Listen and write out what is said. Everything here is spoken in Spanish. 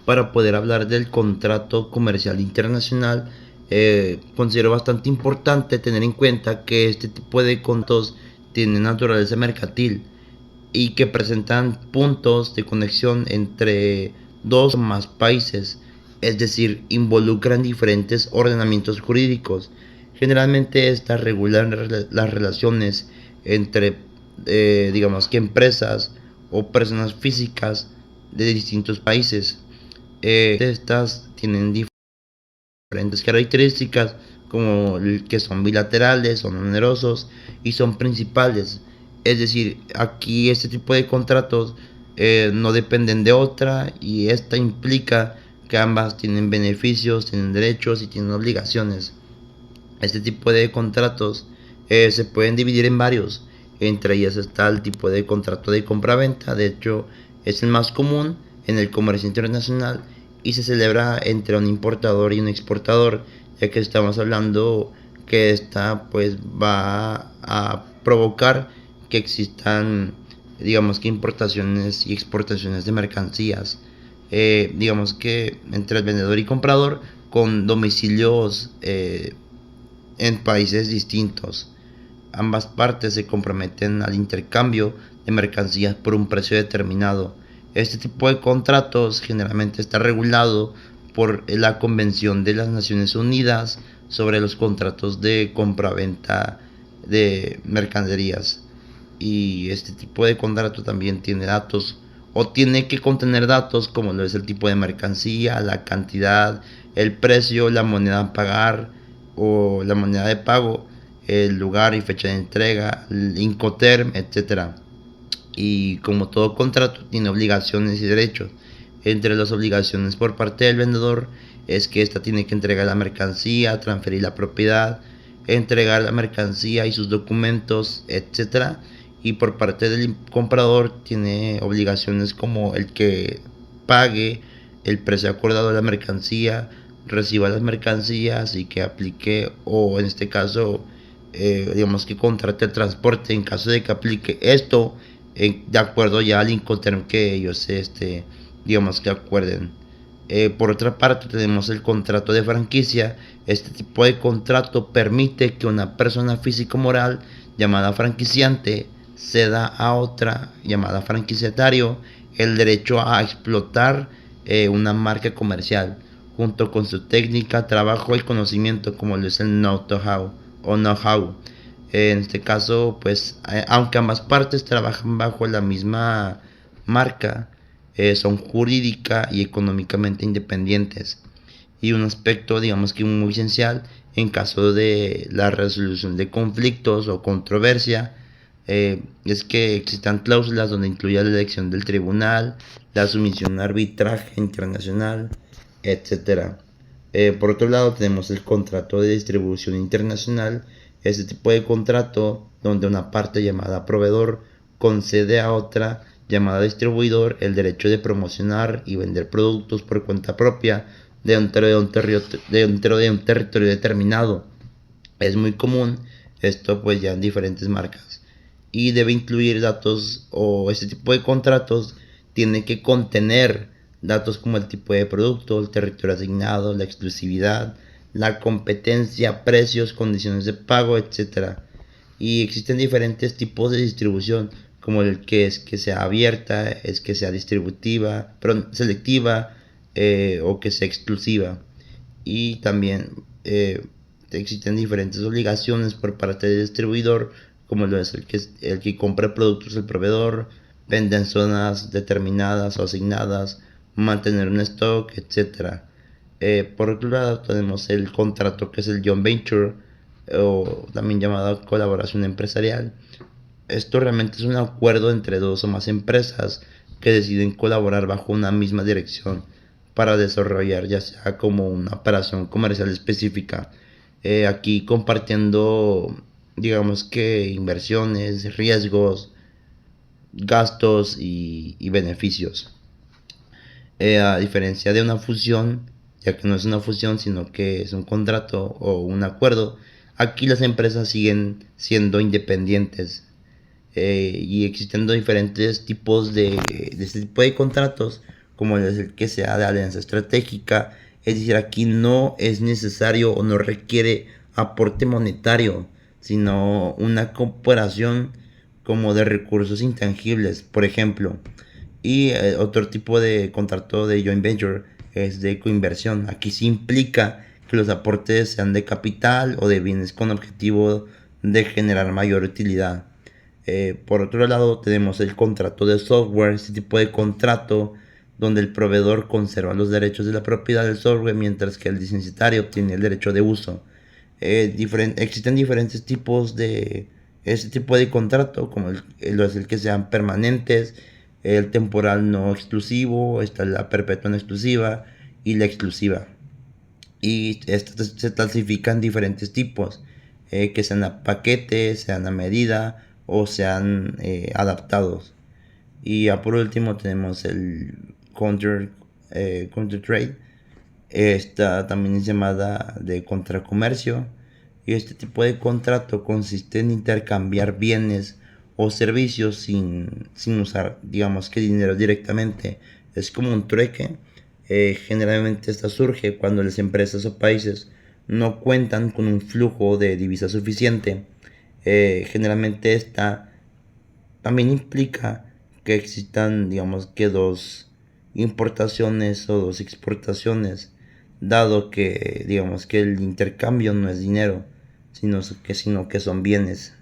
para poder hablar del contrato comercial internacional, considero bastante importante tener en cuenta que este tipo de contratos tienen naturaleza mercantil y que presentan puntos de conexión entre dos o más países, es decir, involucran diferentes ordenamientos jurídicos. Generalmente estas regulan las relaciones entre, digamos que empresas o personas físicas de distintos países. Estas tienen diferentes características como que son bilaterales, son onerosos y son principales. Es decir, aquí este tipo de contratos no dependen de otra y esta implica que ambas tienen beneficios, tienen derechos y tienen obligaciones. Este tipo de contratos se pueden dividir en varios. Entre ellas está el tipo de contrato de compra-venta. De hecho, es el más común en el comercio internacional y se celebra entre un importador y un exportador, ya que estamos hablando que esta pues va a provocar que existan, digamos que importaciones y exportaciones de mercancías, digamos que entre el vendedor y comprador con domicilios en países distintos. Ambas partes se comprometen al intercambio de mercancías por un precio determinado. Este tipo de contratos generalmente está regulado por la Convención de las Naciones Unidas sobre los contratos de compra-venta de mercaderías. Y este tipo de contrato también tiene datos o tiene que contener datos como lo es el tipo de mercancía, la cantidad, el precio, la moneda a pagar o la moneda de pago, el lugar y fecha de entrega, el Incoterm, etcétera. Y como todo contrato tiene obligaciones y derechos. Entre las obligaciones por parte del vendedor es que ésta tiene que entregar la mercancía, transferir la propiedad, entregar la mercancía y sus documentos, etcétera. Y por parte del comprador tiene obligaciones como el que pague el precio acordado de la mercancía, reciba las mercancías y que aplique, o en este caso, digamos que contrate el transporte en caso de que aplique esto de acuerdo ya al Incoterm que ellos digamos que acuerden. Por otra parte tenemos el contrato de franquicia. Este tipo de contrato permite que una persona física o moral llamada franquiciante ceda a otra llamada franquiciatario el derecho a explotar una marca comercial junto con su técnica, trabajo y conocimiento, como lo es el know-how o know-how. En este caso, pues, aunque ambas partes trabajan bajo la misma marca, son jurídica y económicamente independientes. Y un aspecto, digamos que muy esencial en caso de la resolución de conflictos o controversia, es que existan cláusulas donde incluya la elección del tribunal, la sumisión a arbitraje internacional, etcétera. Por otro lado, tenemos el contrato de distribución internacional. Este tipo de contrato donde una parte llamada proveedor concede a otra llamada distribuidor el derecho de promocionar y vender productos por cuenta propia dentro de un territorio determinado. Es muy común esto pues ya en diferentes marcas y debe incluir datos, o este tipo de contratos tiene que contener datos como el tipo de producto, el territorio asignado, la exclusividad, la competencia, precios, condiciones de pago, etcétera. Y existen diferentes tipos de distribución, como el que es que sea abierta, es que sea distributiva, pero selectiva, o que sea exclusiva. Y también existen diferentes obligaciones por parte del distribuidor, como lo es el que compra productos del proveedor, vende en zonas determinadas o asignadas, mantener un stock, etcétera. Por otro lado tenemos el contrato que es el joint venture, o también llamado colaboración empresarial. Esto realmente es un acuerdo entre dos o más empresas que deciden colaborar bajo una misma dirección para desarrollar ya sea como una operación comercial específica. Aquí compartiendo, digamos que inversiones, riesgos, gastos y beneficios. A diferencia de una fusión, ya que no es una fusión, sino que es un contrato o un acuerdo, aquí las empresas siguen siendo independientes, y existen diferentes tipos de este tipo de contratos, como es el que sea de alianza estratégica. Es decir, aquí no es necesario o no requiere aporte monetario, sino una cooperación como de recursos intangibles, por ejemplo. Y otro tipo de contrato de joint venture es de coinversión. Aquí sí implica que los aportes sean de capital o de bienes con objetivo de generar mayor utilidad. Por otro lado tenemos el contrato de software, este tipo de contrato donde el proveedor conserva los derechos de la propiedad del software mientras que el licenciatario tiene el derecho de uso. Existen diferentes tipos de este tipo de contrato, como el que sean permanentes, el temporal no exclusivo, está la perpetua no exclusiva y la exclusiva. Y estas se clasifican diferentes tipos, que sean a paquete, sean a medida o sean adaptados. Y ya por último tenemos el counter trade. Esta también es llamada de contracomercio. Y este tipo de contrato consiste en intercambiar bienes o servicios sin usar, digamos, que dinero directamente. Es como un trueque. Generalmente esta surge cuando las empresas o países no cuentan con un flujo de divisa suficiente. Generalmente esta también implica que existan, digamos, que dos importaciones o dos exportaciones, dado que, digamos, que el intercambio no es dinero, sino que son bienes.